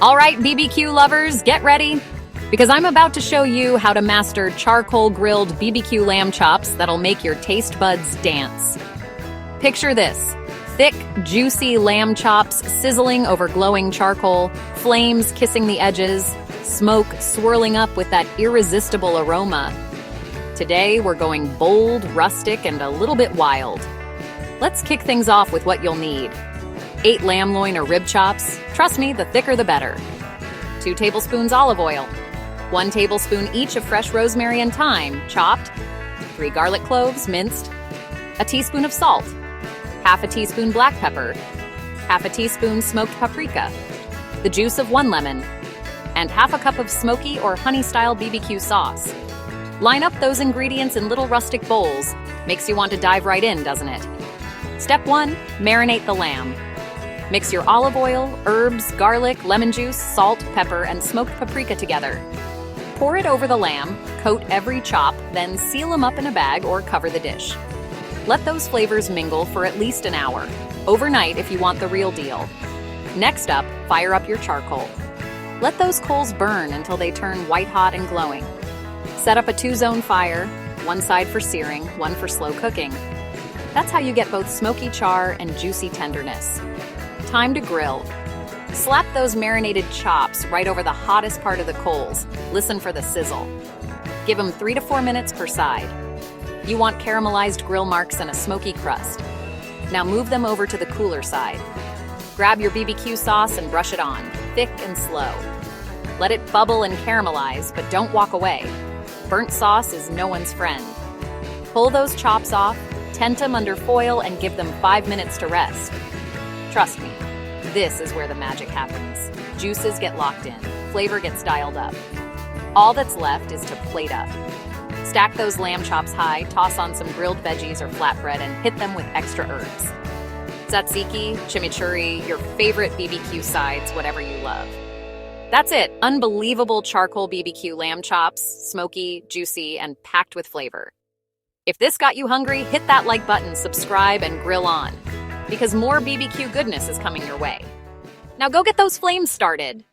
All right, BBQ lovers, get ready, because I'm about to show you how to master charcoal-grilled BBQ lamb chops that'll make your taste buds dance. Picture this: thick, juicy lamb chops sizzling over glowing charcoal, flames kissing the edges, smoke swirling up with that irresistible aroma. Today, we're going bold, rustic, and a little bit wild. Let's kick things off with what you'll need. 8 lamb loin or rib chops. Trust me, the thicker the better. 2 tablespoons olive oil. 1 tablespoon each of fresh rosemary and thyme, chopped. 3 garlic cloves, minced. A teaspoon of salt. Half a teaspoon black pepper. Half a teaspoon smoked paprika. The juice of 1 lemon. And half a cup of smoky or honey-style BBQ sauce. Line up those ingredients in little rustic bowls. Makes you want to dive right in, doesn't it? Step 1, marinate the lamb. Mix your olive oil, herbs, garlic, lemon juice, salt, pepper, and smoked paprika together. Pour it over the lamb, coat every chop, then seal them up in a bag or cover the dish. Let those flavors mingle for at least an hour, overnight if you want the real deal. Next up, fire up your charcoal. Let those coals burn until they turn white-hot and glowing. Set up a 2-zone fire, one side for searing, one for slow cooking. That's how you get both smoky char and juicy tenderness. Time to grill. Slap those marinated chops right over the hottest part of the coals. Listen for the sizzle. Give them 3 to 4 minutes per side. You want caramelized grill marks and a smoky crust. Now move them over to the cooler side. Grab your BBQ sauce and brush it on, thick and slow. Let it bubble and caramelize, but don't walk away. Burnt sauce is no one's friend. Pull those chops off, tent them under foil, and give them 5 minutes to rest. Trust me, this is where the magic happens. Juices get locked in, flavor gets dialed up. All that's left is to plate up. Stack those lamb chops high, toss on some grilled veggies or flatbread, and hit them with extra herbs. Tzatziki, chimichurri, your favorite BBQ sides, whatever you love. That's it, unbelievable charcoal BBQ lamb chops, smoky, juicy, and packed with flavor. If this got you hungry, hit that like button, subscribe, and grill on, because more BBQ goodness is coming your way. Now go get those flames started.